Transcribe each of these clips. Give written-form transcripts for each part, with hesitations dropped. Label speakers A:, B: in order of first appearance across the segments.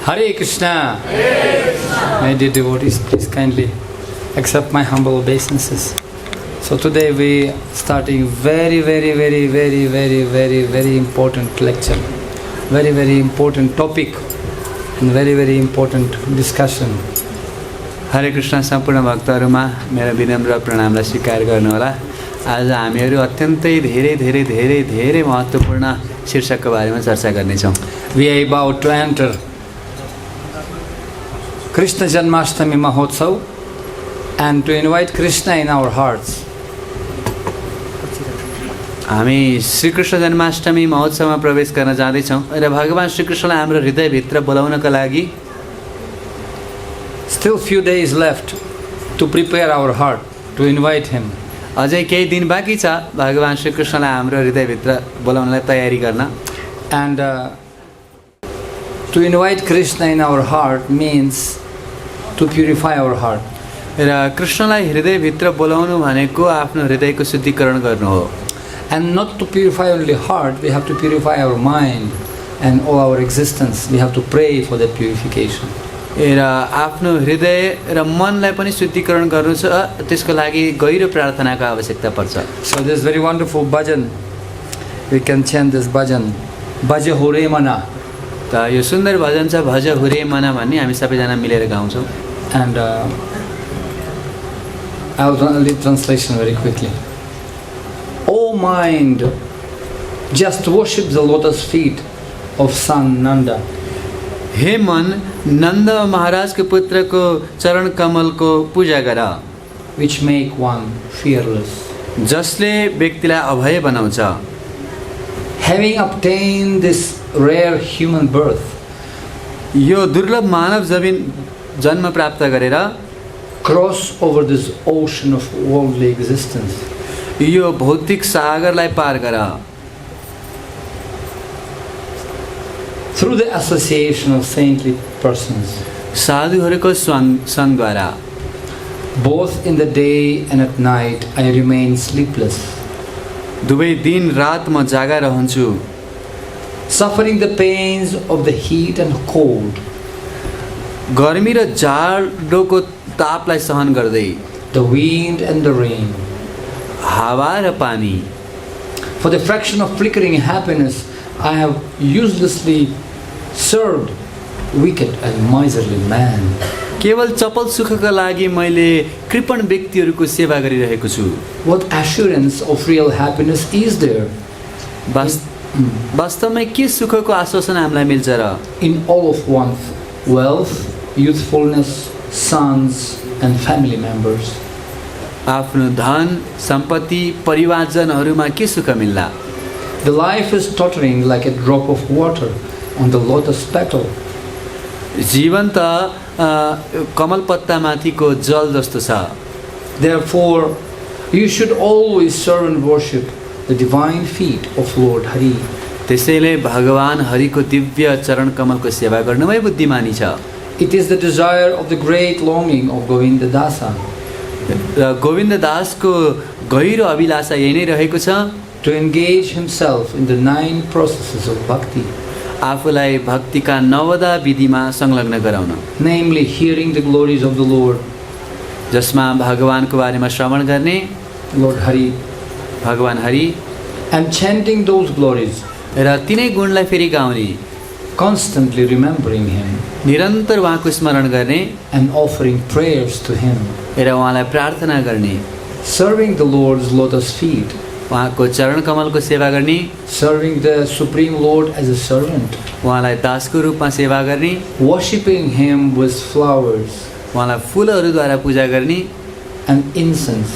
A: Hare Krishna. My dear devotees, please kindly accept my humble obeisances. So today we are starting very important lecture, very important topic and very important discussion.
B: हरे कृष्ण सम्पूर्ण भक्तहरुमा मेरो विनम्र प्रणामलाई स्वीकार गर्नुहोला। आज हामीहरु अत्यन्तै धेरै महत्त्वपूर्ण शीर्षकको बारेमा चर्चा गर्ने छौं।
A: We are about to enter Krishna Janmashtami Mahotsav and to invite Krishna in our hearts.
B: हामी श्री कृष्ण जन्माष्टमी महोत्सवमा प्रवेश गर्न जाँदै छौं र भगवान श्री कृष्णलाई हाम्रो हृदय भित्र बोलाउनका लागि
A: Still few days left to prepare our heart to invite him.
B: अझै केही दिन बाँकी छ भगवान श्री कृष्णलाई हाम्रो हृदय भित्र बोलाउनलाई तयारी गर्न।
A: And to invite Krishna in our heart means to purify our heart.
B: र कृष्णलाई हृदय भित्र बोलाउनु भनेको आफ्नो हृदयको शुद्धिकरण गर्नु हो।
A: And not to purify only heart, we have to purify our mind and all our existence. We have to pray for that purification.
B: र आफ्नो हृदय र मनलाई पनि शुद्धिकरण गर्नु छ, त्यसको लागि गहिरो प्रार्थनाको आवश्यकता पर्छ।
A: So this very wonderful bhajan, we can chant this bhajan, Bhaja Hore Mana.
B: त यो सुन्दर भजन छ भज हुरे मना भन्ने हामी सबैजना मिलेर गाउँछौँ।
A: And I'll read translation very quickly. O mind, just worship the lotus feet of son Nanda.
B: हे मन, नन्द महाराजको पुत्रको चरण कमलको पूजा गर,
A: which make one fearless.
B: जसले व्यक्तिलाई अभय बनाउँछ।
A: Having obtained this rare human birth,
B: यो दुर्लभ मानव जन्म प्राप्त गरेर
A: cross over this ocean of worldly existence.
B: यो भौतिक सागरलाई पार गर।
A: Through the association of saintly persons,
B: साधुहरूको सङ्गद्वारा
A: both in the day and at night, I remain sleepless,
B: दुवै दिन रात म जागा रहन्छु,
A: suffering the pains of the heat and cold,
B: गर्मी र जाडोको तापलाई सहन गर्दै,
A: the wind and the rain.
B: हावा र पानी।
A: For the fraction of flickering happiness, I have uselessly served wicked and miserly man.
B: केवल चपल सुखका लागि मैले कृपण व्यक्तिहरूको सेवा गरिरहेको छु।
A: What assurance of real happiness is there
B: वास्तवमै के सुखको आश्वासन हामीलाई मिल्छ र?
A: in all of one's wealth, youthfulness, sons and family members?
B: आफ्नो धन, सम्पत्ति, परिवारजनहरूमा के सुख मिल्ला?
A: The life is tottering like a drop of water on the lotus petal.
B: जीवन त कमल पत्तामाथिको जल जस्तो छ।
A: Therefore, you should always serve and worship the divine feet of Lord Hari.
B: त्यसैले भगवान हरिको दिव्य चरण कमलको सेवा गर्नुमै बुद्धिमानी छ।
A: It is the desire of the great longing of Govinda Dasa
B: र गोविन्द दासको गहिरो अभिलाषा यही नै रहेको छ,
A: to engage himself in the 9 processes of bhakti,
B: आफूलाई भक्तिका 9वटा विधिमा संलग्न गराउन,
A: namely hearing the glories of the Lord,
B: जसमा भगवानको बारेमा श्रवण गर्ने,
A: Lord Hari,
B: भगवान Hari,
A: and chanting those glories,
B: र तिनै गुणलाई फेरि गाउने,
A: constantly remembering him
B: निरन्तर उहाँको स्मरण गर्ने
A: and offering prayers to him,
B: र उहाँलाई प्रार्थना गर्ने,
A: serving the Lord's lotus feet,
B: उहाँको चरण कमलको सेवा गर्ने,
A: serving the Supreme Lord as a servant,
B: उहाँलाई दासको रूपमा सेवा गर्ने,
A: worshipping him with flowers
B: उहाँलाई फुलहरूद्वारा पूजा गर्ने
A: and incense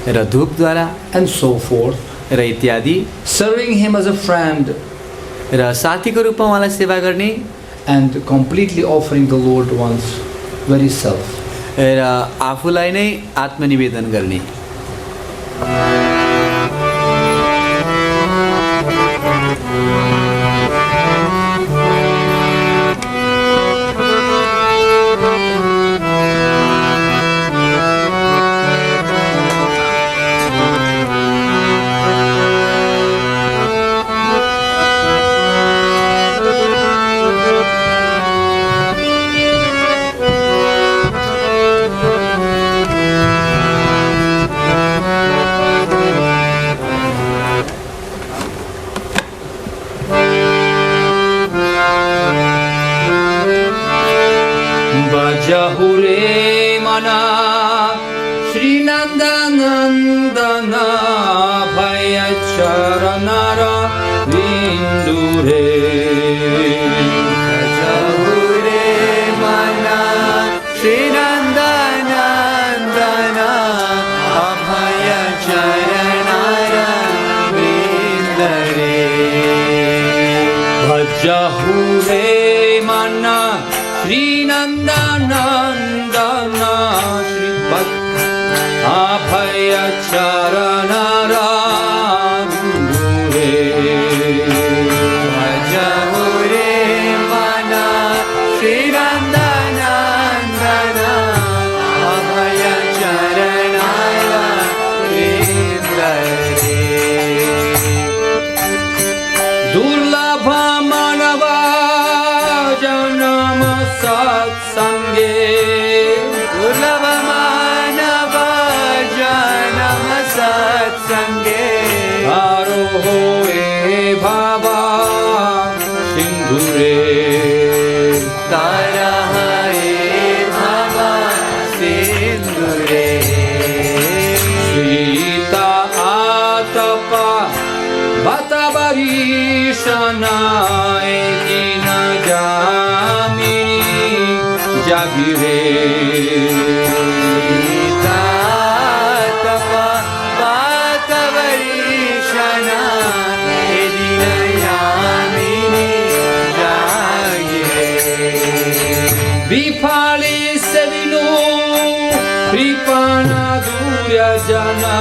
B: र धूपद्वारा
A: and so forth,
B: र इत्यादि,
A: serving him as a friend
B: र साथीको रूपमा उहाँलाई सेवा गर्ने
A: and completely offering the Lord one's very self.
B: र आफूलाई नै आत्मनिवेदन गर्ने।
A: charanara vindure.
B: Jahure mana Srinandanandana Abhaya charanara vindare.
A: Bhajahure mana Srinandanandana Shri Abhaya charanara vindure.
B: Bhajahure mana Srinandanandana Abhaya charanara vindare.
A: Durlabha manava janama satsange.
B: Durlabha manava janama satsange.
A: Aroho e bhava sindhure.
B: Tarahae bhava sindhure.
A: Sita atapa batabarishana edina jamini jagire.
B: Tapa Patavarishana Edina Yamini Jagire.
A: Vipali sevinu kripana durya jana.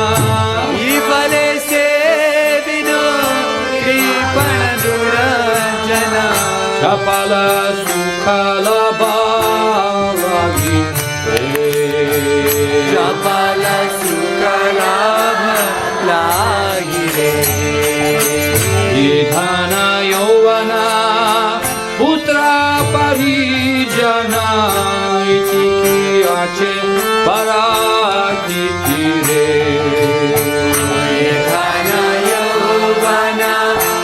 B: Vipale sevinu kripana durajana.
A: Chapala sukhala bhavagi.
B: Chapala sukalabha lagire.
A: Idhana yovana putra parijana itiki ache parakitire.
B: Dhana yovana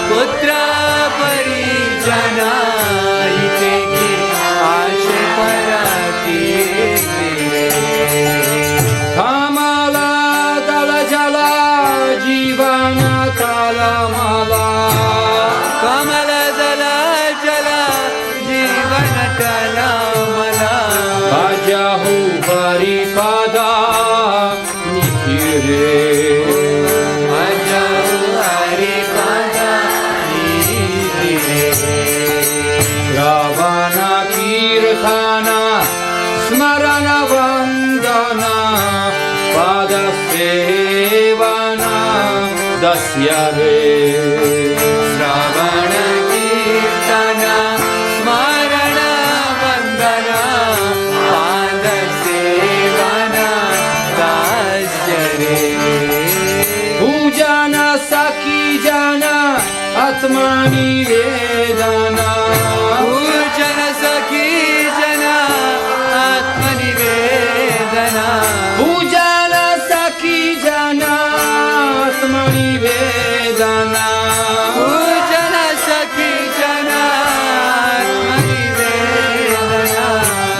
B: putra parijana iteki ashe parakitire.
A: Kamala dala jala jivana kalamala.
B: Kamala dala jala jivana kalamala.
A: Bajahu paripada nikire.
B: Bajahu haripada nikire.
A: Ravana kirtana smarana vandana pada sevana dasyare.
B: Shravana kirtana smarana vandana pada sevana dasyare.
A: Pujana saki jana atmani vedana.
B: Pujana saki jana atmani vedana.
A: Pujana saki jana atmani vedana.
B: Pujana saki jana atmani vedana.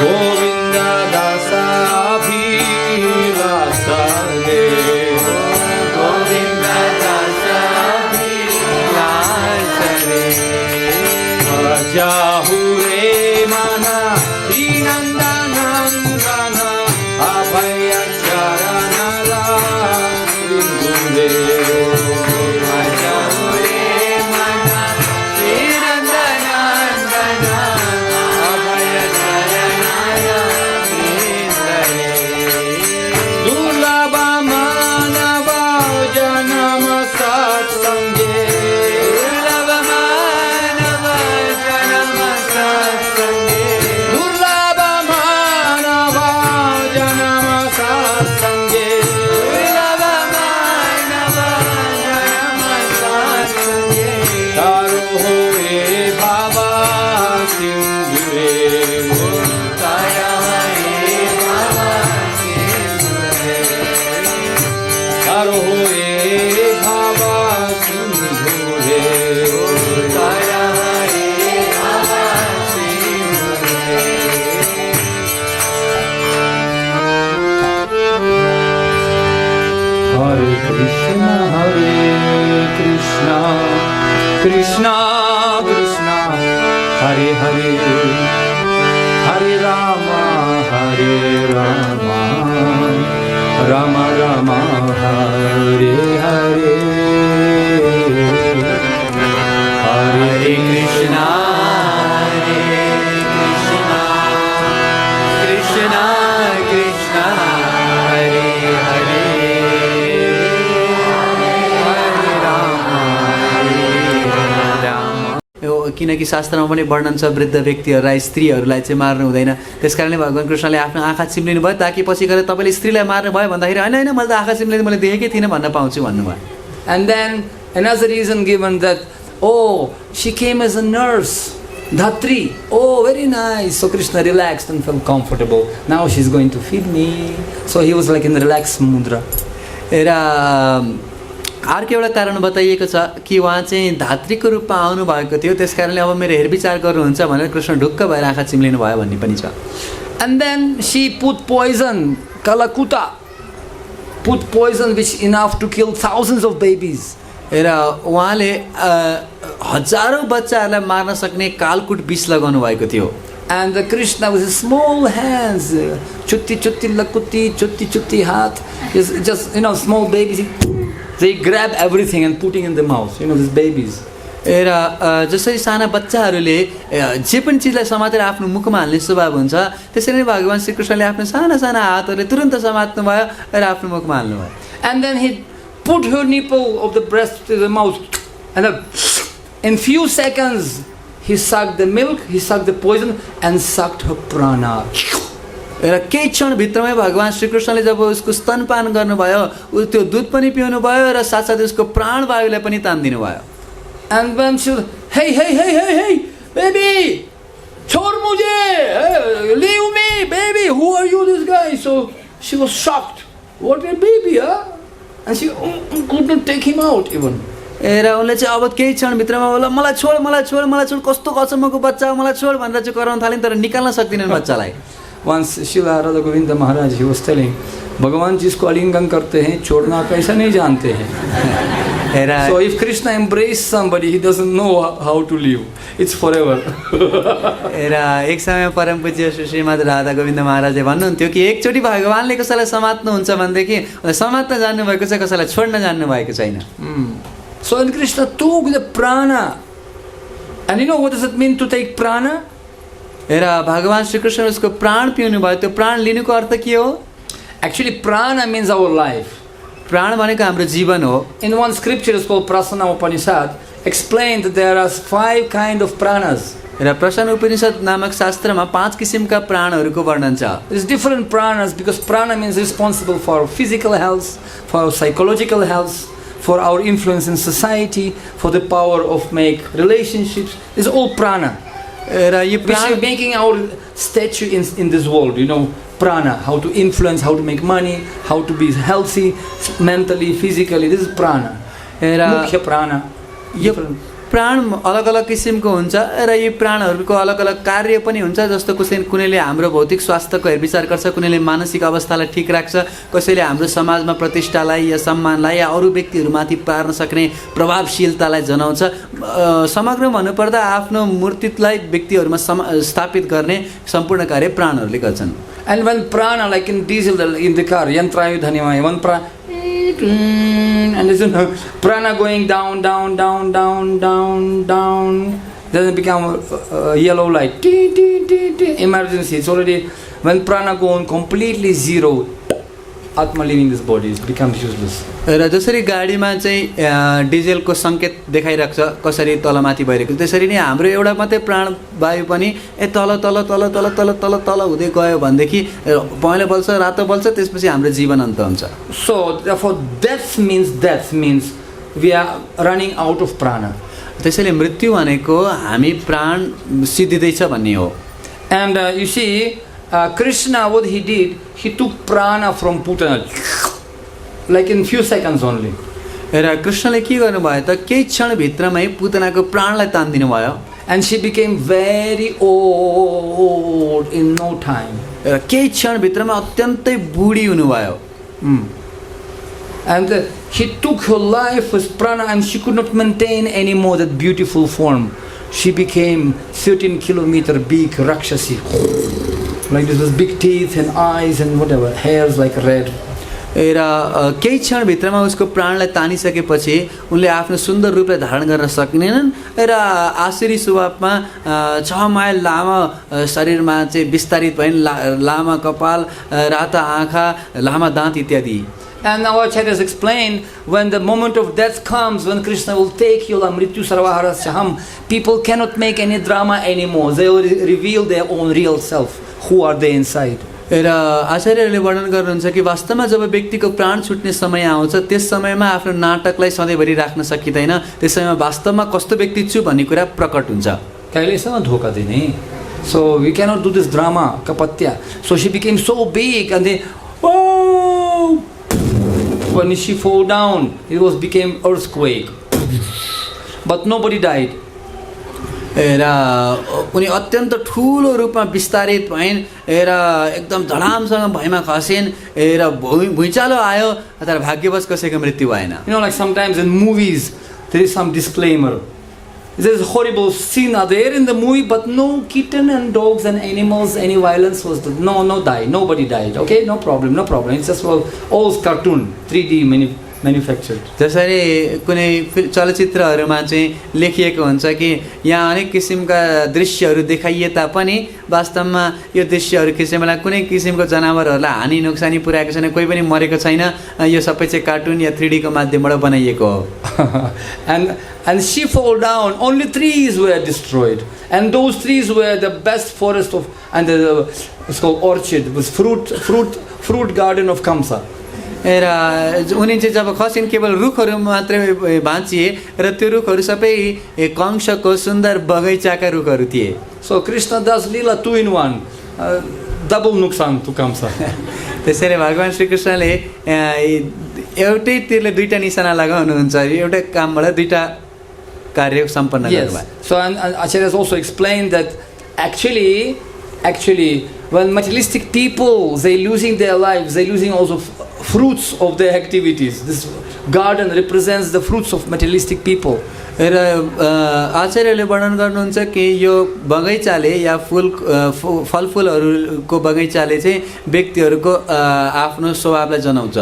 A: Govinda dasa abhilasade.
B: Govinda dasa vilasare.
A: Jahure mana Srinandanandana Abhaya charanara vindure.
B: Jahure mana Srinandanandana Abhaya charanara vindare.
A: Durlabha manava janama satsange.
B: Durlabha manava janama satsange.
A: Durlabha manava janama satsange.
B: Durlabha manava janama satsange.
A: Taroho e bhava sindhure.
B: Tarahae bhava sindhure.
A: Taroho e bhava sindhure.
B: Tarahae bhava sindhure.
A: Hare Krishna, Hare Krishna. Krishna Krishna Hare Hare Hare Rama Rama Rama Hare Hare Hare Krishna
B: Krishna Krishna Hare Hare Hare Rama किनकि शास्त्रमा पनि वर्णन छ वृद्ध व्यक्तिहरूलाई स्त्रीहरूलाई चाहिँ मार्नु हुँदैन। त्यसकारणले भगवान कृष्णले आफ्नो आँखा चिम्लिनु भयो ताकि पछि गएर तपाईँले स्त्रीलाई मार्नु भयो भन्दाखेरि होइन होइन मैले त आँखा चिम्लिँदै मैले देखेकै थिइनँ भन्न पाउँछु भन्नुभयो।
A: And then another reason given that, oh, she came as a nurse, Dhatri. Oh, very nice. So Krishna relaxed and felt comfortable. Now she's going to feed me. So he was like in relaxed mudra.
B: अर्को एउटा कारण बताइएको छ कि उहाँ चाहिँ धात्रीको रूपमा आउनु भएको थियो, त्यस कारणले अब मेरो हेरविचार गर्नुहुन्छ भनेर कृष्ण ढुक्क भएर आँखा चिम्लिनु भयो भन्ने पनि छ।
A: And then she put poison, Kalakuta, put poison which enough to kill thousands of babies.
B: र उहाँले हजारौं बच्चाहरूलाई मार्न सक्ने कालकुट विष लगाउनु भएको थियो।
A: And the Krishna with his small hands, chutti chutti lakuti, chutti chutti hat, just small babies. They grab everything and putting in the mouth. These babies.
B: र जसरी साना बच्चाहरूले जे पनि चिजलाई समातेर आफ्नो मुखमा हाल्ने स्वभाव हुन्छ, त्यसरी नै भगवान श्री कृष्णले आफ्नो साना साना हातहरूले तुरन्त समात्नु भयो र आफ्नो मुखमा हाल्नु भयो।
A: And then he put her nipple of the breast to the mouth, and then in few seconds he sucked the milk, he sucked the poison, and sucked her prana.
B: र केही क्षण भित्रमै भगवान श्री कृष्णले जब उसको स्तनपान गर्नुभयो, त्यो दूध पनि पिउनु भयो र साथसाथै उसको प्राणवायुलाई पनि तान्दिनु भयो।
A: And when she was, hey, baby, छोड़ मुझे, leave me, baby, who are you, this guy? So she was shocked. What a baby, huh? And she couldn't take him out even.
B: र उनले चाहिँ अब केही क्षण भित्रमा बोला मलाई छोड कस्तो अचम्मको बच्चा हो, मलाई छोड भनेर चाहिँ कराउन थालिन्, तर निकाल्न सक्दिनन् बच्चालाई।
A: Once Srila Radha Govinda Maharaj, he was telling, भगवान जिसको आलिंगन करते हैं छोड़ना कैसा नहीं जानते हैं। So if Krishna embraces somebody, he doesn't know how to live. It's forever.
B: र एक समय परम पूज्य श्रीमद् राधा गोविन्द महाराजले भन्नुहुन्थ्यो कि एकचोटि भगवानले कसैलाई समात्नुहुन्छ भनेदेखि समात्न जान्नु भएको छ, कसैलाई छोड्न जान्नु भएको छैन।
A: So when Krishna took the prana, and you know what does it mean to take prana?
B: र भगवान श्री कृष्ण उसको प्राण पिउनु भयो, त्यो प्राण लिनुको अर्थ के हो?
A: Actually prana means our life.
B: प्राण भनेको हाम्रो जीवन हो।
A: In one scripture is called Prasana Upanishad, explained that there are 5 kind of pranas.
B: र प्रश्न उपनिषद नामक शास्त्रमा 5 किसिमका प्राणहरूको वर्णन छ।
A: There's different pranas because prana means responsible for physical health, for psychological health, for our influence in society, for the power of make relationships. It's all prana. Which is making our statue in this world, prana, how to influence, how to make money, how to be healthy, mentally, physically. This is prana. Mukhya prana.
B: प्राण अलग अलग किसिमको हुन्छ र यी प्राणहरूको अलग अलग कार्य पनि हुन्छ, जस्तो कुनैले हाम्रो भौतिक स्वास्थ्यको हेरविचार गर्छ, कुनैले मानसिक अवस्थालाई ठिक राख्छ, कसैले हाम्रो समाजमा प्रतिष्ठालाई या सम्मानलाई या अरू व्यक्तिहरूमाथि पार्न सक्ने प्रभावशीलतालाई जनाउँछ। समग्र भन्नुपर्दा आफ्नो मूर्तिलाई व्यक्तिहरूमा स्थापित गर्ने सम्पूर्ण कार्य प्राणहरूले गर्छन्।
A: And when prana, like in diesel in the car, yantrayudhanimaya, one prana, and there's prana going down, then it becomes yellow light, emergency. It's already, when prana goes completely zero, Atma leaving this body, it becomes useless.
B: र जसरी गाडीमा चाहिँ डिजेलको संकेत देखाइराख्छ कसरी तलमाथि भइरहेको, त्यसरी नै हाम्रो एउटा मात्रै प्राण वायु पनि तल तल तल तल तल तल तल हुँदै गयो भनेदेखि पहेँलो बल्छ, रातो बल्छ, त्यसपछि हाम्रो जीवन अन्त हुन्छ।
A: So therefore death means we are running out of prana.
B: त्यसैले मृत्यु भनेको हामी प्राण सिद्धिदैछ भन्ने हो।
A: And you see, Krishna, what he did, he took prana from Putana, like in few seconds only.
B: र कृष्णले के गर्नुभयो त केही क्षण भित्रमै पुतनाको प्राणलाई तान्दिनु भयो।
A: And she became very old in no time.
B: र केही क्षण भित्रमा अत्यन्तै बुढी हुनुभयो।
A: And he took her life with prana, and she could not maintain anymore that beautiful form. She became 13-kilometer big Rakshasi. Like this, with big teeth and eyes and whatever, hairs like red.
B: र केही क्षणभित्रमा उसको प्राणलाई तानिसकेपछि उनले आफ्नो सुन्दर रूपलाई धारण गर्न सकिनेनन् र आश्चर्य स्वभावमा 6 माइल लामो शरीरमा चाहिँ विस्तारित भइन्, लामा कपाल, राता आँखा, लामा दाँत इत्यादि.
A: And our acharyas explain, when the moment of death comes, when Krishna will take you, Mrityu Sarvahara Shaham, people cannot make any drama anymore. They will reveal their own real self. Who are they inside?
B: र आचार्यहरूले वर्णन गर्नुहुन्छ कि वास्तवमा जब व्यक्तिको प्राण छुट्ने समय आउँछ त्यस समयमा आफ्नो नाटकलाई सधैँभरि राख्न सकिँदैन. त्यस समयमा वास्तवमा कस्तो व्यक्ति छु भन्ने कुरा प्रकट हुन्छ.
A: कहिलेसम्म धोका दिने? So we cannot do this drama, kapatya. So she became so big, and then, oh, when she fall down, it became earthquake. But nobody died.
B: र उनी अत्यन्त ठुलो रूपमा विस्तारित भइन् र एकदम धडामसँग भुइँमा खसिन् र भुइँचालो आयो, तर भाग्यवश कसैको मृत्यु भएन.
A: You know, like sometimes in movies there is some disclaimer. There is horrible scene are there in the movie, but no kitten and dogs and animals, any violence was no died, nobody died. Okay, no problem. It's just all cartoon, 3D manufactured.
B: जसरी कुनै चलचित्रहरूमा चाहिँ लेखिएको हुन्छ कि यहाँ अनेक किसिमका दृश्यहरू देखाइए तापनि वास्तवमा यो दृश्यहरू खिचेमा कुनै किसिमको जनावरहरूलाई हानि नोक्सानी पुर्याएको छैन, कोही पनि मरेको छैन, यो सबै चाहिँ कार्टुन या 3D को माध्यमबाट बनाइएको हो.
A: And she fall down, only trees were destroyed, and those trees were the best forest of, and it's called orchard, it was fruit garden of Kamsa.
B: र उनी चाहिँ जब खसिन् केवल रुखहरू मात्रै भाँचिए र त्यो रुखहरू सबै कंसको सुन्दर बगैँचाका रुखहरू थिए.
A: So Krishna does lila 2 in 1, double nuksan to Kamsa.
B: त्यसैले भगवान श्रीकृष्णले एउटै तीरले दुईटा निशाना लगाउनुहुन्छ, एउटै कामबाट दुईटा कार्य सम्पन्न गर्नुभयो.
A: So and acharyas also explained that actually when materialistic people, they losing their lives, they losing also fruits of their activities. This garden represents the fruits of materialistic people.
B: र आचार्यले वर्णन गर्नुहुन्छ कि यो बगैँचाले या फलफुलहरूको बगैँचाले चाहिँ व्यक्तिहरूको आफ्नो स्वभावलाई जनाउँछ.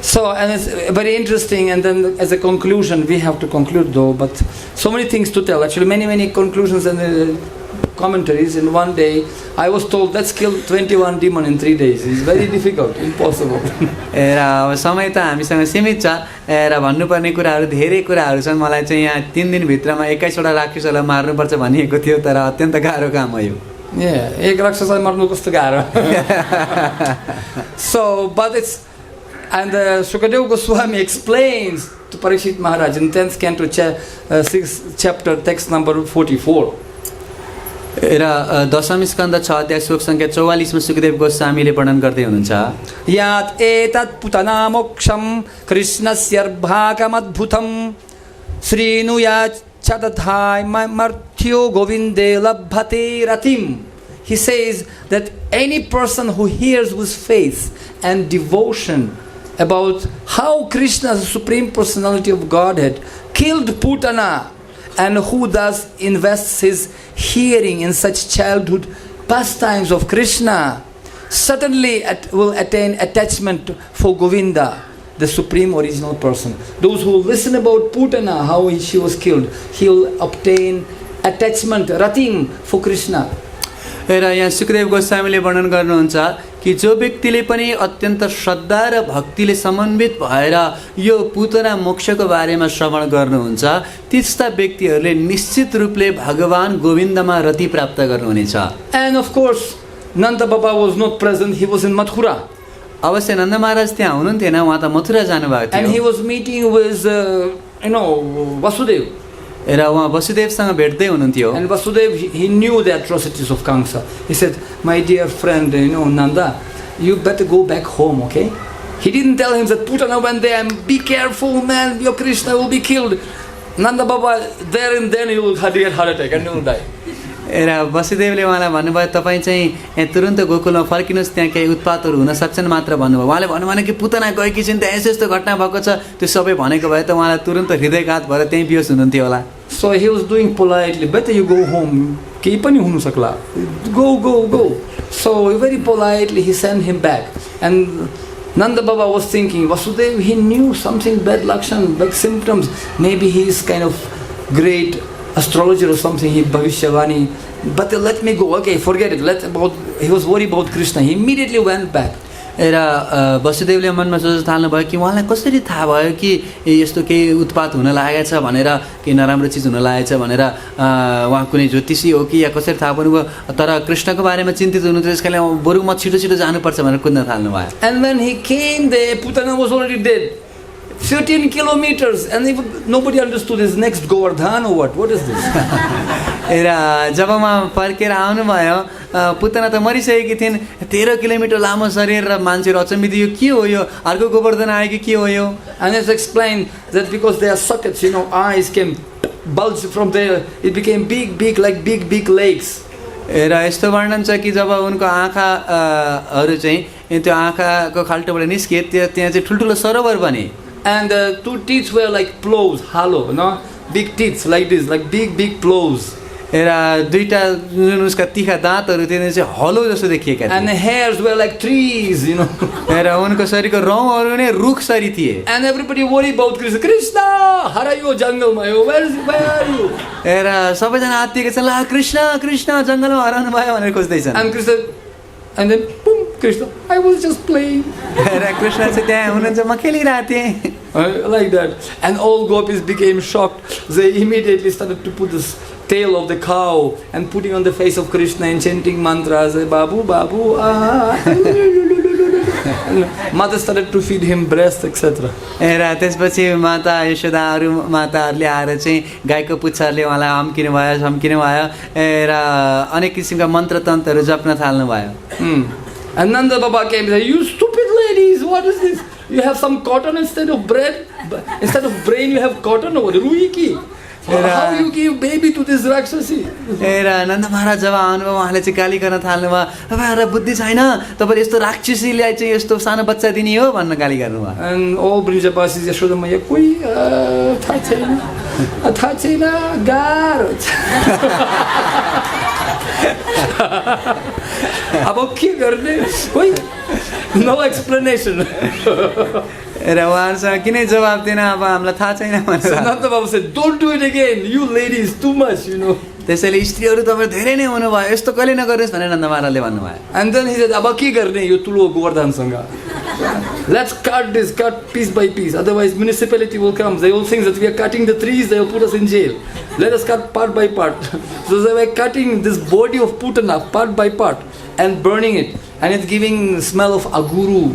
A: So, and it's very interesting, and then as a conclusion, we have to conclude though, but so many things to tell. Actually, many conclusions and commentaries in one day. I was told, let's kill 21 demons in 3 days. It's very difficult, impossible.
B: र अब समय त हामीसँग सीमित छ र भन्नुपर्ने कुराहरू धेरै कुराहरू छन्. मलाई चाहिँ यहाँ 3 दिनभित्रमा 21वटा राक्षसहरूलाई मार्नुपर्छ भनिएको थियो, तर अत्यन्त गाह्रो काम हो यो.
A: एक राक्षसलाई मार्नु कस्तो गाह्रो. So, but it's, and Sukadeva Goswami explains to Parikshit Maharaj in 10th canto 6th chapter, text number 44.
B: र दशम स्कन्द 6 अध्याय श्लोक संख्या 44 मा सुखदेव गोस्वामीले वर्णन गर्दै हुनुहुन्छ.
A: यात एतत् पुतना मोक्षम कृष्णस्यर्भाकमद्भुतम श्रीनुयाच तथाय मर्थ्यो गोविन्दे लभते रतिम. He says that any person who hears with faith and devotion about how Krishna, the Supreme Personality of Godhead, killed Putana, and who thus invests his hearing in such childhood pastimes of Krishna, certainly will attain attachment for Govinda, the Supreme Original Person. Those who listen about Putana, how she was killed, he will obtain attachment, ratim, for Krishna.
B: र यहाँ सुखदेव गोस्वामीले वर्णन गर्नुहुन्छ कि जो व्यक्तिले पनि अत्यन्त श्रद्धा र भक्तिले समन्वित भएर यो पुतना मोक्षको बारेमा श्रवण गर्नुहुन्छ, त्यस्ता व्यक्तिहरूले निश्चित रूपले भगवान गोविन्दमा रति प्राप्त गर्नुहुनेछ.
A: And of course, Nanda Baba was not present, he was in Mathura.
B: अवश्य नन्द महाराज त्यहाँ हुनुहुन्थेन, उहाँ त मथुरा जानुभएको थियो.
A: And he was meeting with Vasudev.
B: र उहाँ वसुदेवसँग भेट्दै हुनुहुन्थ्यो.
A: And Vasudev, he knew the atrocities of Kamsa. He said, my dear friend, Nanda, you better go back home, okay? He didn't tell him that Putana went there and be careful, man, your Krishna will be killed. Nanda Baba, there and then he will get heart attack and he will die.
B: र वसुदेवले उहाँलाई भन्नुभयो तपाईँ चाहिँ यहाँ तुरन्त गोकुलमा फर्किनुहोस्, त्यहाँ केही उत्पातहरू हुन सक्छन् मात्र भन्नुभयो। उहाँले भन्नुभयो कि पुतना गएकी छिन्, त्यहाँ यस्तो घटना भएको छ, त्यो सबै भनेको भए त उहाँलाई तुरन्त हृदयघात भएर त्यहीँ बिहोस हुनुहुन्थ्यो होला।
A: So he was doing politely, better you go home. केही पनि हुनु सक्ला. Go. So very politely he sent him back. And Nanda Baba was thinking, Vasudev, he knew something bad lakshan, bad symptoms. Maybe he is kind of great astrologer or something, he Bhavishyavani. But let me go. Okay, forget it. He was worried about Krishna. He immediately went back.
B: र वसुदेवले मनमा सोच्न थाल्नुभयो कि उहाँलाई कसरी थाहा भयो कि यस्तो केही उत्पात हुन लागेको छ भनेर, केही नराम्रो चिज हुन लागेको छ भनेर उहाँ कुनै ज्योतिषी हो कि या कसरी थाहा पाउनुभयो। तर कृष्णको बारेमा चिन्तित हुनुहुन्थ्यो, त्यस कारणले बरु म छिटो जानुपर्छ भनेर कुद्न थाल्नुभयो।
A: And when he came there, Putana was already dead. 13 kilometers, and nobody understood his next Govardhan or what? What is this?
B: र जब म फर्केर आउनुभयो, पुतना त मरिसकेकी थिइन्। 13 किलोमिटर लामो शरीर र मान्छेहरू अचम्मित, यो के हो, यो अर्को गोवर्धन आयो कि के हो यो?
A: And it's explained that because their sockets, eyes came bulged from there, it became big like big lakes.
B: र यस्तो वर्णन छ कि जब उनको आँखाहरू चाहिँ त्यो आँखाको खाल्टोबाट निस्किए, त्यहाँ चाहिँ ठुल्ठुलो सरोवर बने।
A: And the two teeth were like plows, hollow, big teeth like this, like big plows.
B: र दुईटा जुन उसका तिखा दाँतहरू थिए चाहिँ हलो जस्तो देखिएका थिए।
A: And the hairs were like trees,
B: र उनको शरीरको रौँहरू नै रुखसरी थिए।
A: And everybody worried about Krishna. Krishna, हरायो जङ्गलमा यो, where are you?
B: र सबैजना आत्तिएका छन्, ला कृष्ण जङ्गलमा हराउनु भयो भनेर खोज्दैछन्।
A: And Krishna, and then boom, Krishna, I was just playing.
B: र कृष्ण चाहिँ त्यहाँ हुनुहुन्छ, म खेलिरहेको थिएँ।
A: Like that. And all gopis became shocked. They immediately started to put this tail of the cow and putting on the face of Krishna and chanting mantras, Babu, Mother started to feed him breast, etc.
B: र त्यसपछि माता यशोदा अरू माताहरूले आएर चाहिँ गाईको पुच्छरले उहाँलाई हम्किनु भयो र अनेक किसिमका मन्त्र तन्त्रहरू जप्न थाल्नु भयो।
A: And Nanda Baba came and said, you stupid ladies, what is this? You have some cotton instead of bread? Instead of brain you have cotton or ruiki? How you give baby to this Rakshasi?
B: र नन्द महाराज जब आउनुभयो उहाँले चाहिँ गाली गर्न थाल्नुभयो, तपाईँहरूलाई बुद्धि छैन, तपाईँले यस्तो राक्षसीलाई चाहिँ यस्तो सानो बच्चा दिने हो भनेर गाली गर्नुभयो।
A: And all Brinjabasis Yashoda Maya, कोही थाहा छैन गाह्रो छ। अब के गर्ने, कोही no explanation.
B: र उहाँहरूसँग किनै जवाब दिएन, अब हामीलाई थाहा छैन भनेर।
A: Nanda Baba said, don't do it again, you ladies, too much,
B: त्यसैले स्त्रीहरू तपाईँ धेरै नै हुनुभयो, यस्तो कहिले नगर्नुहोस् भनेर नन्द महाराजले भन्नुभयो।
A: And then he said, अब के गर्ने यो ठुलो गोवर्धनसँग? Let's cut piece by piece, otherwise municipality will come. They will think that we are cutting the trees, they will put us in jail. Let us cut part by part. So they were cutting this body of Putana part by part and burning it, and it's giving smell of aguru,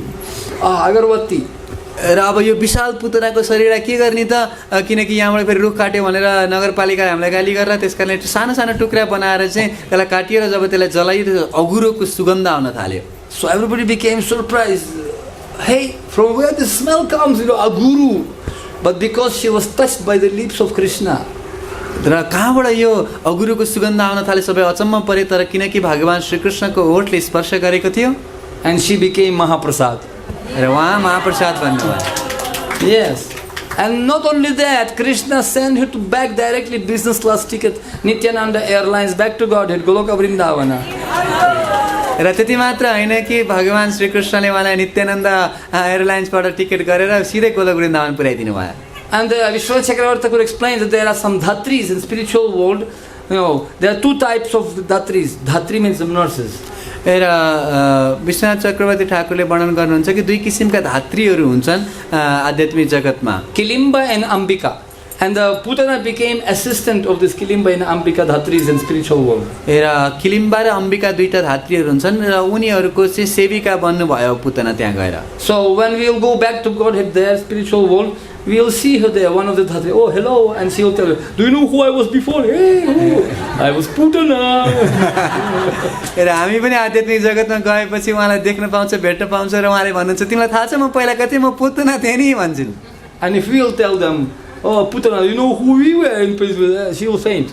A: agarwati.
B: र अब यो विशाल पुतनाको शरीरलाई के गर्ने त, किनकि यहाँबाट फेरि रुख काट्यो भनेर नगरपालिकाले हामीलाई गाली गर्ला, त्यस कारणले सानो टुक्रा बनाएर चाहिँ त्यसलाई काटिएर जब त्यसलाई जलाइयो अगुरोको सुगन्ध आउन थाल्यो।
A: So everybody became surprised. Hey, from where the smell comes, aguru? But because she was touched by the lips of Krishna.
B: र कहाँबाट यो अगुरोको सुगन्ध आउन थाले सबै अचम्म परे, तर किनकि भगवान श्रीकृष्णको ओठले स्पर्श गरेको थियो।
A: And she became Mahaprasad.
B: र उहाँ महाप्रसाद बन्नुभयो।
A: Yes. And not only that, Krishna sent her to back directly business class ticket, Nityananda Airlines, back to Godhead, Goloka Vrindavana.
B: र त्यति मात्र होइन कि भगवान श्रीकृष्णले उहाँलाई नित्यानन्द एयरलाइन्सबाट टिकट गरेर सिधै गोलोक वृन्दावन पुर्याइदिनु भयो।
A: And Vishwanath Chakravarti Thakur explains that there are some dhatris in spiritual world. There are two types of dhatris. Dhatri means nurses.
B: र विश्वनाथ चक्रवर्ती ठाकुरले वर्णन गर्नुहुन्छ कि दुई किसिमका धात्रीहरू हुन्छन् आध्यात्मिक जगतमा,
A: Kilimba and Ambika. And the Putana became assistant of this Kilimba and Ambika dhatris in spiritual world.
B: र किलिम्बा र अम्बिका दुईटा धात्रीहरू हुन्छन् र उनीहरूको चाहिँ सेविका बन्नुभयो पुतना त्यहाँ गएर।
A: So when we will go back to Godhead, their spiritual world, we will see her there, one of the dhatri. Oh, hello, and she will tell you, do you know who I was before? Hey, I was Putana.
B: र हामी पनि आध्यात्मिक जगतमा गएपछि उहाँलाई देख्न पाउँछ, भेट्न पाउँछ र उहाँले भन्नुहुन्छ तिमीलाई थाहा छ म पहिला कति म पुतना थिएँ नि भन्छन्।
A: And if we will tell them, oh, Putana, you know who we were in place with, she will faint.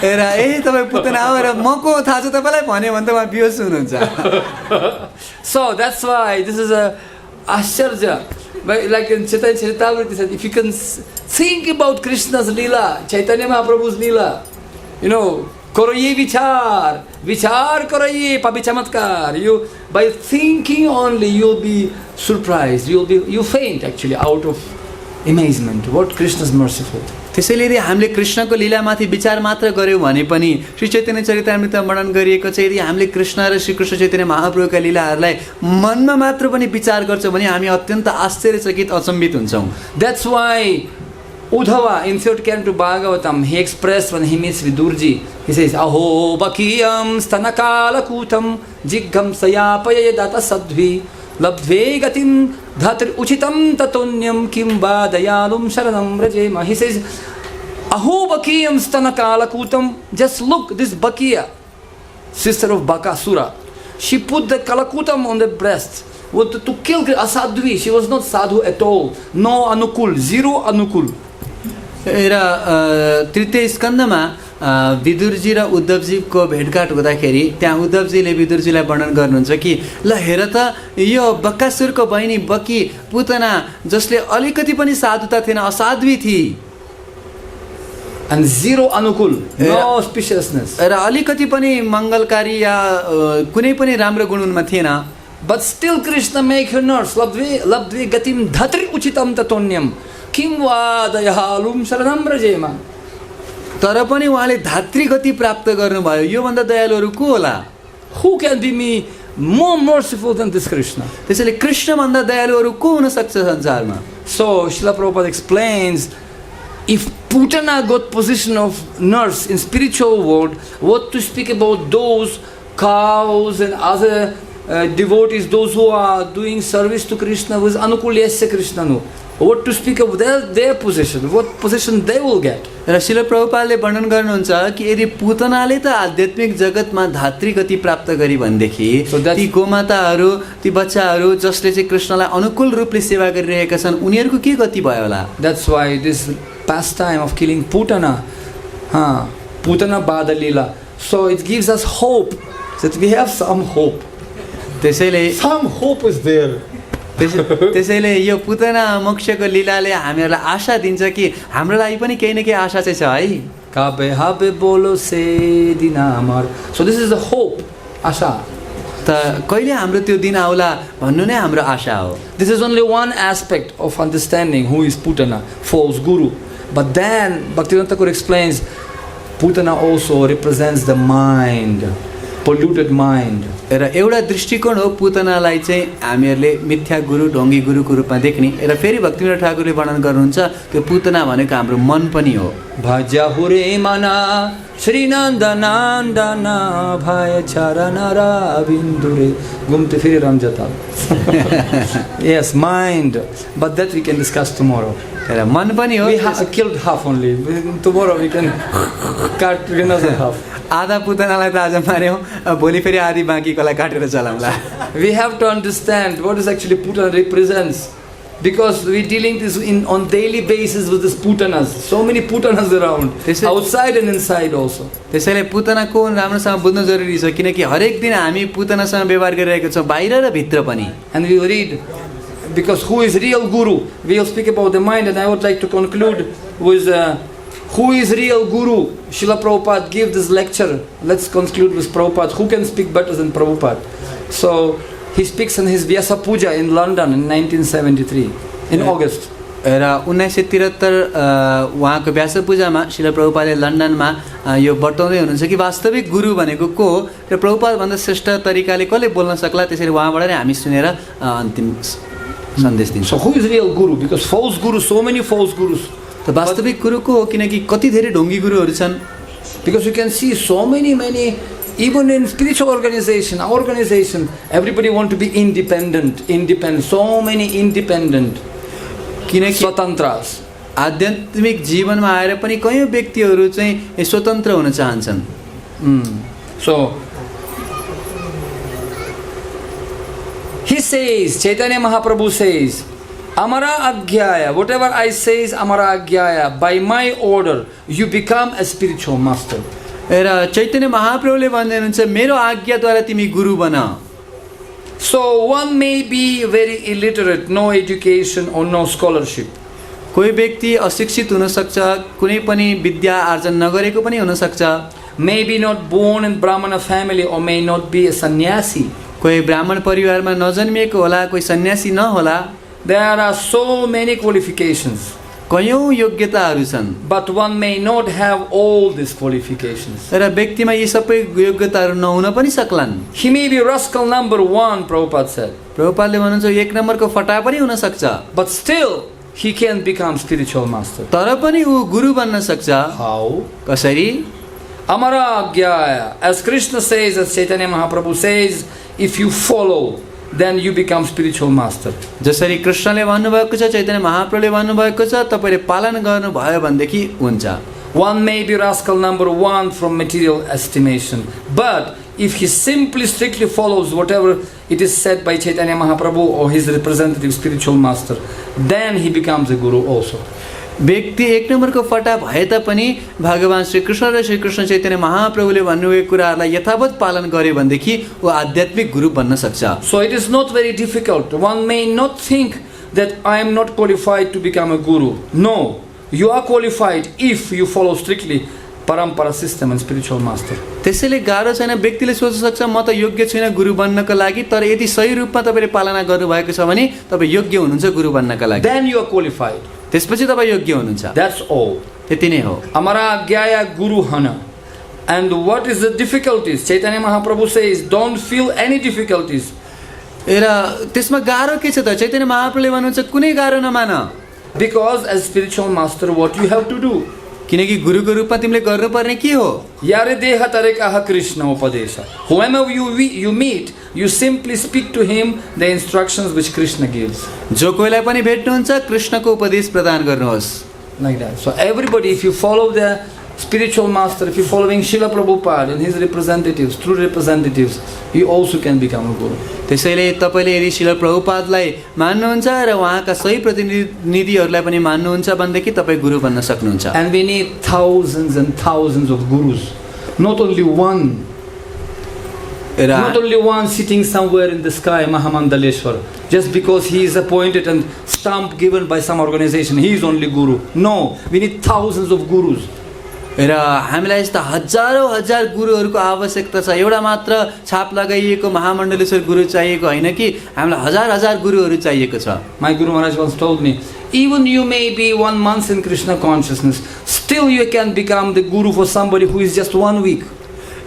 B: तपाईँ पुतना हो र म को थाहा छ तपाईँलाई भन्यो भने त उहाँ बेहोस हुनुहुन्छ.
A: So that's why this is a Ashcharya. But like in Chaitanya Charitamrita said, if you can think about Krishna's Leela, Chaitanya Mahaprabhu's Leela, you know, karo ye vichar, vichar karo ye pabichamatkar. You, by thinking only, you'll be surprised. You faint actually out of amazement. What Krishna is merciful.
B: त्यसैले यदि हामीले कृष्णको लीलामाथि विचार मात्र गर्यौँ भने पनि श्री चैतन्य चरितामृतमा वर्णन गरिएको छ, यदि हामीले कृष्ण र श्री कृष्ण चैतन्य महाप्रभुका लीलाहरूलाई मनमा मात्र पनि विचार गर्छौँ भने हामी अत्यन्त आश्चर्यचकित अचम्बित हुन्छौँ.
A: That's why Uddhava in third canto Bhagavatam, he expressed when he meets Vidurji, he says, Aho bakiyam stanakala kutam jigham sayapaya data sadvi labdve gatim dhatir uchitam tatonyam kimba dayalum sharanam rajema. He says, Aho bakiyam stanakala kutam, just look, this Bakiya, sister of Bakasura, she put the kalakutam on the breast to kill a sadhvi. She was not sadhu at all. No anukul, zero anukul.
B: र तृतीय स्कन्धमा विदुरजी र उद्धवजीको भेटघाट हुँदाखेरि त्यहाँ उद्धवजीले विदुरजीलाई वर्णन गर्नुहुन्छ कि ल हेर त यो बक्कासुरको बहिनी बकी पुतना जसले अलिकति पनि साधुता थिएन, असाध्वी थिए.
A: And zero anukul, no auspiciousness.
B: र अलिकति पनि मङ्गलकारी या कुनै पनि राम्रो गुण उनमा थिएन.
A: But still Krishna make her nurse. Labdve gatim dhatri uchitam tatonyam kim vadayahalum sharanam rajema.
B: तर पनि उहाँले धात्री गति प्राप्त गर्नुभयो. यो भन्दा दयालुहरू को होला?
A: Who can be more merciful than this Krishna?
B: त्यसैले कृष्ण भन्दा दयालुहरू को हुन सक्छ संसारमा?
A: So Srila Prabhupada explains, if Putana got position of nurse in spiritual world, what to speak about those cows and other devotees, those who are doing service to Krishna with anukulyasya Krishnanu. What to speak of their position, what position they will get.
B: र श्रील प्रभुपादले वर्णन गर्नुहुन्छ कि यदि पुतनाले त आध्यात्मिक जगतमा धात्री गति प्राप्त गरी भनेदेखि ती गोमाताहरू, ती बच्चाहरू जसले चाहिँ कृष्णलाई अनुकूल रूपले सेवा गरिरहेका छन्, उनीहरूको के गति भयो होला?
A: That's why this pastime of killing Putana, Putana Bada Leela, so it gives us hope that we have some hope.
B: त्यसैले
A: some hope is there.
B: त्यसैले यो पुतना मोक्षको लीलाले हामीहरूलाई आशा दिन्छ कि हाम्रो लागि पनि केही न केही आशा चाहिँ छ है.
A: काबे हाबे बोलो से दिन अमर. So this is the hope, आशा.
B: त कहिले हाम्रो त्यो दिन आउला भन्नु नै हाम्रो आशा हो.
A: This is only one aspect of understanding who is Putana, false guru. But then Bhaktivinoda Thakur explains, Putana also represents the mind, polluted mind.
B: र एउटा दृष्टिकोण हो पुतनालाई चाहिँ हामीहरूले मिथ्या गुरु, ढोंगी गुरुको रूपमा देख्ने. र फेरि भक्तिविनोद ठाकुरले वर्णन गर्नुहुन्छ त्यो पुतना भनेको हाम्रो मन पनि हो.
A: भजा हुरे मना श्रीनन्दनन्दना भय चरण रविन्दुरे घुम्ते फेरि रमजता. Yes, mind, but that we can discuss tomorrow.
B: र मन पनि हो.
A: We have killed half only. Tomorrow we can cut another half.
B: आधा पुतनालाई त आज मार्यौँ, भोलि फेरि आधी बाँकीकोलाई काटेर चलाउँला.
A: We have to understand what is actually Putana represents, because we dealing this on daily basis with this Putanas. So many Putanas around, outside and inside also.
B: त्यसैले पुतना को राम्रोसँग बुझ्नु जरुरी छ, किनकि हरेक दिन हामी पुतनासँग व्यवहार गरिरहेका छौँ, बाहिर र भित्र पनि.
A: And we read, because who is real guru? We will speak about the mind, and I would like to conclude with who is real guru. Srila Prabhupada gave this lecture. Let's conclude with Prabhupada. Who can speak better than Prabhupada? So he speaks in his Vyasa Puja in London in 1973 in August.
B: र 1973 उहाँको व्यास पूजामा श्रील प्रभुपादले लन्डनमा यो बताउँदै हुनुहुन्छ कि वास्तविक गुरु भनेको को हो र प्रभुपाद भन्दा श्रेष्ठ तरिकाले कसले बोल्न सक्ला. त्यसरी उहाँबाट नै हामी सुनेर अन्तिम सन्देश दिन्छौँ.
A: So who is real guru? Because false gurus, so many false gurus.
B: त वास्तविक गुरु को हो, किनकि कति धेरै ढोंगी गुरुहरू छन्.
A: Because you can see so many even in spiritual organization, our organization, everybody want to be independent, so many independent, स्वतन्त्ras.
B: आध्यात्मिक जीवनमा आएर पनि कयौं व्यक्तिहरू चाहिँ स्वतन्त्र हुन चाहन्छन्.
A: So he says, Chaitanya Mahaprabhu says, Amara Agyaya, whatever I say is Amara Agyaya, by my order, you become a spiritual master.
B: र चैतन्य महाप्रभुले भन्दै हुनुहुन्छ मेरो आज्ञाद्वारा तिमी गुरु बन।
A: So one may be very illiterate, no education or no scholarship.
B: कोही व्यक्ति अशिक्षित हुन सक्छ, कुनै पनि विद्या आर्जन नगरेको पनि हुन सक्छ।
A: Maybe not born in Brahmana family or may not be a sannyasi.
B: कोही ब्राह्मण परिवारमा नजन्मिएको होला, कोही सन्यासी नहोला।
A: There are so many qualifications.
B: कयौं योग्यताहरू छन्।
A: But one may not have all these qualifications.
B: र व्यक्तिमा यी सबै योग्यताहरू नहुन पनि सक्लान्।
A: He may be rascal number 1, Prabhupada said.
B: प्रभुपादले भन्नुहुन्छ एक नम्बरको फटा पनि हुन सक्छ।
A: But still, he can become spiritual master.
B: तर पनि ऊ गुरु बन्न सक्छ।
A: How?
B: कसरी?
A: Amara Agyaya. As Krishna says, as Chaitanya Mahaprabhu says, if you follow, then you become spiritual master.
B: जसरी कृष्णले भन्नुभएको छ, चैतन्य महाप्रभुले भन्नुभएको छ, तपाईले पालन गर्नुभयो भनेदेखि हुन्छ।
A: One may be rascal number 1 from material estimation, but if he simply strictly follows whatever it is said by Chaitanya Mahaprabhu or his representative spiritual master, then he becomes a guru also.
B: व्यक्ति एक नम्बरको फटा भए तापनि भगवान श्री कृष्ण र श्री कृष्ण चैतन्य महाप्रभुले भन्नुभएको कुराहरूलाई यथावत पालन गर्यो भनेदेखि ऊ आध्यात्मिक गुरु बन्न सक्छ।
A: So it is not very difficult. One may not think that I am not qualified to become a guru. No, you are qualified if you follow strictly parampara system and spiritual master.
B: त्यसैले गाह्रो छैन, व्यक्तिले सोच्न सक्छ म त योग्य छैन गुरु बन्नको लागि, तर यदि सही रूपमा तपाईले पालना गर्नुभएको छ भने तपाई योग्य हुनुहुन्छ गुरु बन्नका लागि।
A: Then you are qualified.
B: त्यसपछि तपाई योग्य हुनुहुन्छ।
A: That's all.
B: त्यति नै हो।
A: Amara Agyaya Guru Hana. And what is the difficulties? Chaitanya Mahaprabhu says, don't feel any difficulties.
B: र त्यसमा गाह्रो के छ त? चैतन्य महाप्रभुले भन्नुहुन्छ कुनै गाह्रो नमान।
A: Because as spiritual master, what you have to do?
B: किनकि गुरुको रूपमा तिमीले गर्नुपर्ने के हो?
A: Yare deha tarekaha Krishna upadesha. Whoever you meet, you simply speak to him the instructions which Krishna gives.
B: जो कोहीलाई पनि भेट्नुहुन्छ कृष्णको उपदेश प्रदान गर्नुहोस्।
A: Like that. So everybody, if you follow the spiritual master, if you're following Srila Prabhupada and his representatives, true representatives, you also can become a guru.
B: त्यसैले तपाईले यदि श्रील प्रभुपादलाई मान्नुहुन्छ र उहाँका सही प्रतिनिधिहरूलाई पनि मान्नुहुन्छ भनेदेखि तपाई गुरु बन्न सक्नुहुन्छ।
A: And we need thousands and thousands of gurus, not only one. Not only one sitting somewhere in the sky, Mahamandaleshwar, just because he is appointed and stamp given by some organization, he is only guru. No, we need thousands of gurus.
B: र हामीलाई यस्ता हजारौं हजार गुरुहरूको आवश्यकता छ। एउटा मात्र छाप लगाइएको महामण्डलेश्वर गुरु चाहिएको हैन कि हामीलाई हजार हजार गुरुहरू चाहिएको छ।
A: My Guru Maharaj once told me, even you may be 1 month in Krishna consciousness, still you can become the guru for somebody who is just 1 week.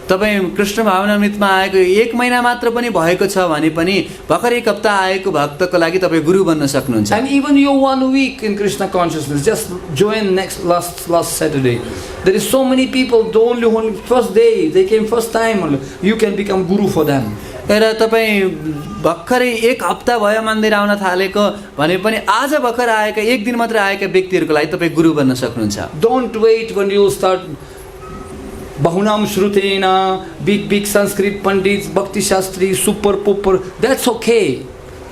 B: तपाई कृष्ण भावनामृतमा आएको 1 महिना मात्र पनि भएको छ भने पनि भर्खर 1 हप्ता आएको भक्तको लागि तपाई गुरु बन्न सक्नुहुन्छ।
A: And even you 1 week in Krishna consciousness, just join last Saturday. There is so many people, the only first day, they came first time only. You can become guru for them.
B: र तपाई भर्खरै 1 हप्ता भयो मन्दिर आउन थालेको भने पनि आज भर्खर आएका 1 दिन मात्र आएका व्यक्तिहरूको लागि तपाई गुरु बन्न सक्नुहुन्छ।
A: Don't wait when you start Bahunam Shrutena, big Sanskrit Pandits, Bhakti Shastri, super pooper, that's okay.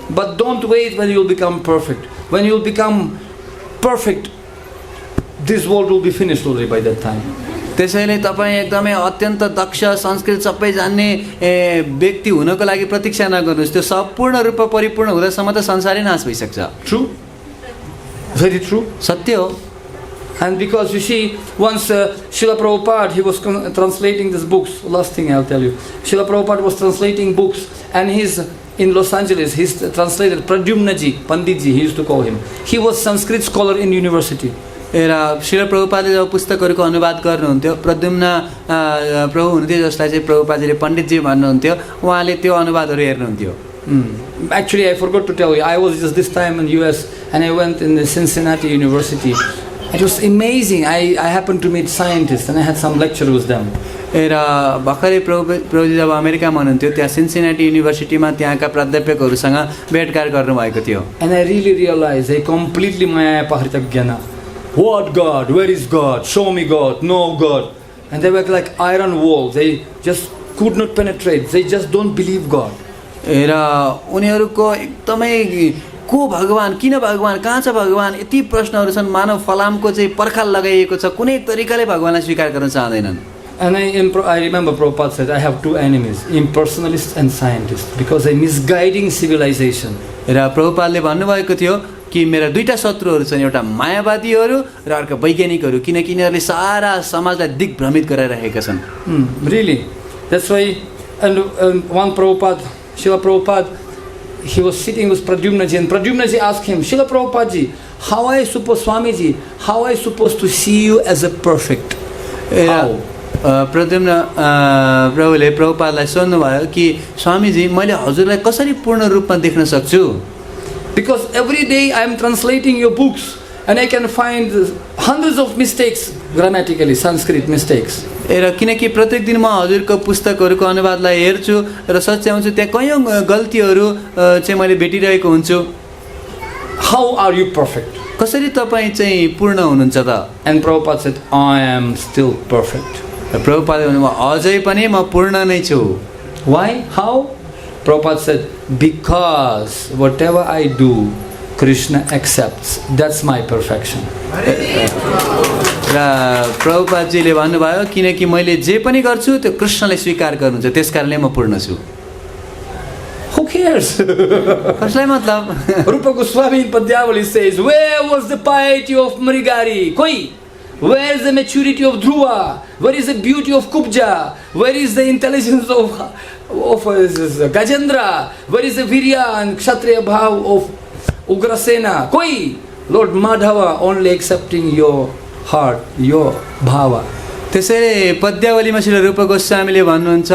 A: But don't wait when you'll become perfect. When you'll become perfect, this world will be finished already by that time.
B: त्यसैले तपाई एकदमै अत्यन्त दक्ष संस्कृत सबै जान्ने व्यक्ति हुनको लागि प्रतीक्षा नगर्नुस्। त्यो सम्पूर्ण रूपमा परिपूर्ण हुँदासम्म त संसारै नाश भइसक्छ।
A: True? Very true.
B: सत्य हो।
A: And because you see, once Srila Prabhupada, he was translating these books. Last thing I'll tell you. Srila Prabhupada was translating books, and he's in Los Angeles. He's translated Pradyumnaji, Panditji, he used to call him. He was Sanskrit scholar in university.
B: र श्रील प्रभुपादले जब पुस्तकहरूको अनुवाद गर्नुहुन्थ्यो, प्रद्युम्न प्रभु हुनुहुन्थ्यो जसलाई चाहिँ प्रभुपादले पण्डितजी भन्नुहुन्थ्यो, उहाँले त्यो अनुवादहरू हेर्नुहुन्थ्यो।
A: Actually, I forgot to tell you, I was just this time in US, and I went in the Cincinnati University. It was amazing. I happened to meet scientists, and I had some lecture with them.
B: र भर्खरै प्रभुजी जब अमेरिकामा हुनुहुन्थ्यो, त्यहाँ Cincinnati युनिभर्सिटीमा त्यहाँका प्राध्यापकहरूसँग भेटघाट गर्नुभएको थियो।
A: And I really realized they completely maya paharitaggyana. What God? Where is God? Show me God. No God. And they were like iron walls. They just could not penetrate. They just don't believe God.
B: र उनीहरूको एकदमै को भगवान, किन भगवान, कहाँ छ भगवान, यति प्रश्नहरू छन्। मानव फलामको चाहिँ पर्खाल लगाइएको छ, कुनै तरिकाले भगवानलाई स्वीकार गर्न चाहँदैनन्।
A: And I remember Prabhupada said, I have two enemies, impersonalists and scientists, because they're misguiding civilization.
B: र प्रभुपादले भन्नुभएको थियो कि मेरा दुईटा शत्रुहरू छन्, एउटा मायावादीहरू र अर्को वैज्ञानिकहरू, किनकि यिनीहरूले सारा समाजलाई दिग्भ्रमित गराइरहेका छन्.
A: Really? That's why, and one Prabhupada, Srila Prabhupada, he was sitting with Pradyumnaji, and Pradyumnaji asked him, Srila Prabhupadaji, how I supposed, Swamiji, how I supposed to see you as a perfect? How?
B: Pradyumna प्रभुले प्रभुपादलाई सोध्नुभयो कि स्वामीजी मैले हजुरलाई कसरी पूर्ण रूपमा देख्न सक्छु?
A: Because every day I am translating your books and I can find hundreds of mistakes grammatically, Sanskrit mistakes.
B: र किनकि प्रत्येक दिन म हजुरको पुस्तकहरूको अनुवादलाई हेर्छु र सच्याउँछु, त्यहाँ कयौँ गल्तीहरू चाहिँ मैले भेटिरहेको हुन्छु.
A: How are you perfect?
B: कसरी तपाईँ चाहिँ पूर्ण हुनुहुन्छ त?
A: And Prabhupada said, I am still perfect.
B: प्रभुपादले भन्नुभयो अझै पनि म पूर्ण नै छु.
A: Why? How? Prabhupada said, because whatever I do, Krishna accepts. That's my perfection.
B: र प्रभुपादजीले भन्नुभयो किनकि मैले जे पनि गर्छु त्यो कृष्णले स्वीकार गर्नुहुन्छ, त्यसकारणले म पूर्ण छु.
A: Who cares?
B: कसलाई मतलब?
A: Rupa Goswami in Padyavali says, where was the piety of Mrigari? Koi? Where is the maturity of Dhruva? Where is the beauty of Kubja? Where is the intelligence of Gajendra? Where is the Virya and Kshatriya Bhav of Ugrasena? Koi? Lord Madhava only accepting your heart, your bhava.
B: त्यसैले पद्यावलीमा श्री रूप गोस्वामीले भन्नुहुन्छ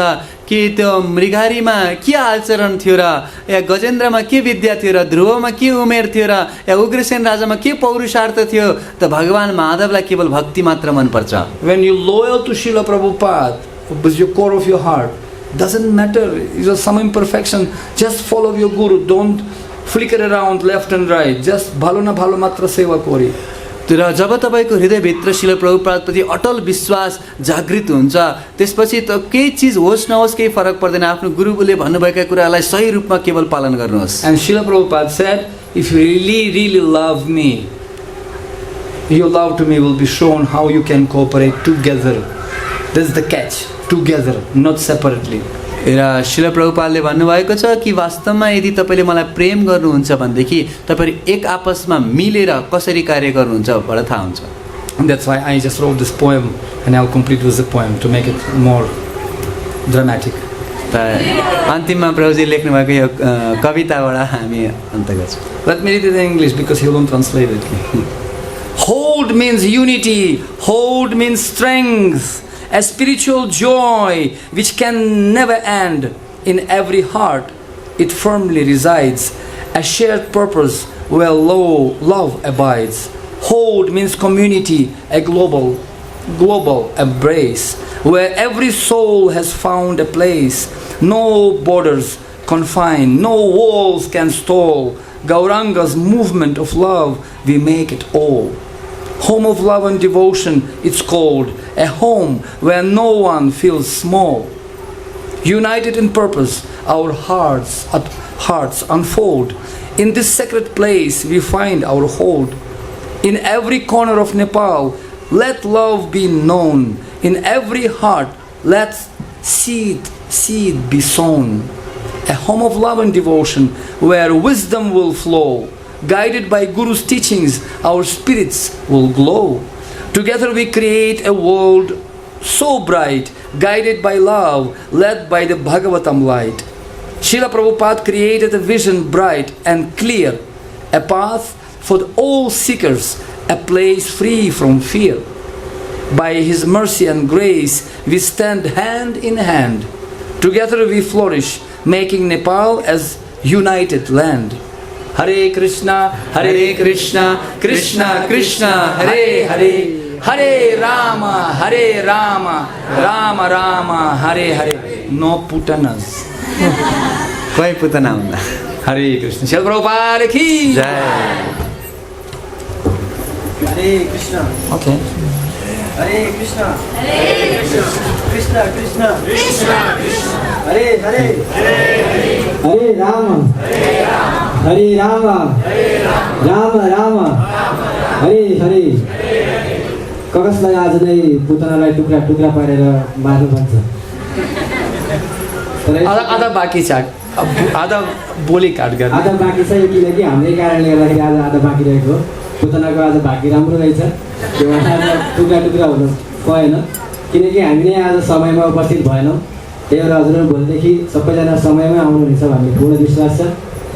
B: कि त्यो मृगारीमा के आचरण थियो र या गजेन्द्रमा के विद्या थियो र ध्रुवमा के उमेर थियो र या उग्रसेन राजामा के पौरुषार्थ थियो, त भगवान माधवलाई केवल भक्ति मात्र मनपर्छ.
A: When you loyal to Srila Prabhupada with your core of your heart, doesn't matter, there's some imperfection, just follow your guru, don't flicker around left and right, just bhalo na bhalo matra seva kori.
B: र जब तपाईँको हृदयभित्र श्रील प्रभुपादप्रति अटल विश्वास जागृत हुन्छ, त्यसपछि त केही चिज होस् नहोस् केही फरक पर्दैन, आफ्नो गुरुले भन्नुभएका कुरालाई सही रूपमा केवल पालन गर्नुहोस्.
A: And Srila Prabhupada said, if you really love me, your love to me will be shown how you can cooperate together. That's the catch, together, not separately.
B: र श्रील प्रभुपादले भन्नुभएको छ कि वास्तवमा यदि तपाईँले मलाई प्रेम गर्नुहुन्छ भनेदेखि तपाईँहरू एक आपसमा मिलेर कसरी कार्य गर्नुहुन्छ बडा थाहा हुन्छ.
A: That's why I just wrote this poem and I'll complete with the poem to make it more dramatic.
B: अन्तिममा प्रभुजी लेख्नु भएको यो कविताबाट हामी अन्त गर्छौँ.
A: Let me read it in English because he won't translate it. Hold means unity, hold means strength, a spiritual joy which can never end. In every heart it firmly resides, a shared purpose where love abides. Hold means community, a global embrace, where every soul has found a place. No borders confine, no walls can stall. Gauranga's movement of love, we make it all. Home of love and devotion, it's called, a home where no one feels small. United in purpose, our hearts unfold. In this sacred place, we find our hold. In every corner of Nepal, let love be known. In every heart, let seed be sown. A home of love and devotion, where wisdom will flow. Guided by Guru's teachings, our spirits will glow. Together we create a world so bright, guided by love, led by the Bhagavatam light. Srila Prabhupada created a vision bright and clear, a path for all seekers, a place free from fear. By His mercy and grace, we stand hand in hand. Together we flourish, making Nepal as united land. Hare Krishna, Krishna Krishna, Hare Hare, Hare Rama, Rama Rama, Hare Hare. No putanas.
B: कोही पुतना हुन्न.
A: Hare Krishna. Srila Prabhupada ki
B: जय.
C: Hare Krishna.
A: Okay.
C: Hare Krishna. Hare Krishna. Krishna Krishna. Hare Hare. Hare Rama. Hare Rama. Rama Rama. Hare Hare. कसलाई आज नै पुतनालाई टुक्रा टुक्रा पारेर मार्नु भन्छ
A: आधा बाँकी छ आधा भोलि काट गर्ने
C: आधा बाँकी छ किनकि हाम्रै कारणले गर्दाखेरि आज आधा बाँकी रहेको हो पुतनाको आज भाग्य राम्रो रहेछ त्यो आज टुक्रा टुक्रा हुनु भएन किनकि हामी नै आज समयमा उपस्थित भएनौँ त्यही भएर हजुरहरू भोलिदेखि सबैजना समयमै आउनुहुनेछ भन्ने पूर्ण विश्वास छ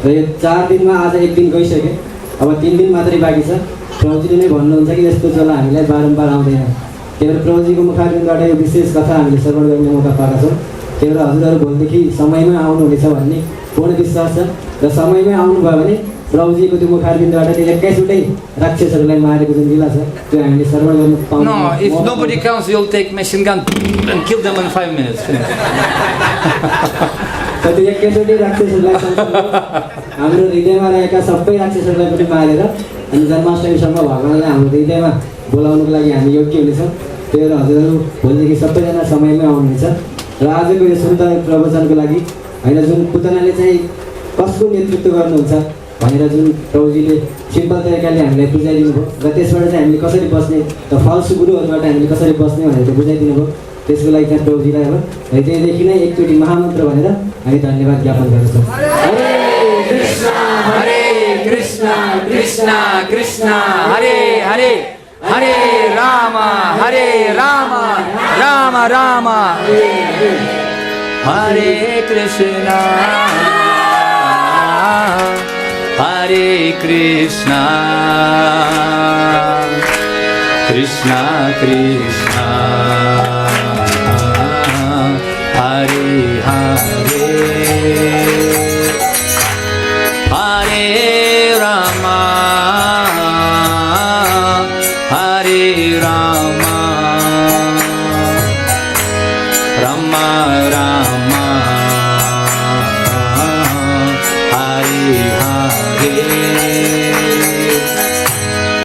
C: र यो 4 दिनमा आज 1 दिन गइसक्यो अब 3 दिन मात्रै बाँकी छ प्रभुजीले नै भन्नुहुन्छ कि यस्तो चोला हामीलाई बारम्बार आउँदैन त्यही भएर प्रभुजीको मुखारबिन्दबाट यो विशेष कथा हामीले श्रवण गर्ने मौका पाएका छौँ त्यही भएर हजुरहरू भोलिदेखि समयमै आउनुहुनेछ भन्ने पूर्ण विश्वास छ र समयमै आउनुभयो भने प्रभुजीको त्यो मुखारबिन्दबाट त्यो एक्काइसवटै राक्षसहरूलाई मारेको जुन लीला छ त्यो हामीले श्रवण गर्न पाउँछौँ
A: No, if nobody comes, you'll take machine gun and kill them in 5 minutes.
C: त्यो एक्काइसवटै राक्षसहरूलाई हाम्रो हृदयमा रहेका सबै राक्षसहरूलाई पनि मारेर अनि जन्माष्टमीसम्म भगवान्लाई हाम्रो हृदयमा बोलाउनुको लागि हामी योग्य हुनेछौँ त्यही भएर हजुरहरू भोलिदेखि सबैजना समयमै आउनुहुनेछ र आजको यो सुन्दर प्रवचनको लागि होइन जुन पुतनाले चाहिँ कसको नेतृत्व गर्नुहुन्छ भनेर जुन प्रभुजीले सिम्पल तरिकाले हामीलाई बुझाइदिनु भयो र त्यसबाट चाहिँ हामीले कसरी बस्ने त फल्स गुरुहरूबाट हामीले कसरी बस्ने भनेर चाहिँ बुझाइदिनु भयो त्यसको लागि चाहिँ प्रभुजीलाई अब है त्यहीदेखि नै एकचोटि महामन्त्र भनेर हामी धन्यवाद ज्ञापन गर्छौँ
A: Hare Krishna, Krishna Krishna, Hare Hare, Hare Rama, Rama Rama, Hare Krishna, Hare Krishna, Krishna Krishna, Hare Hare, Hare Rama, Hare Rama,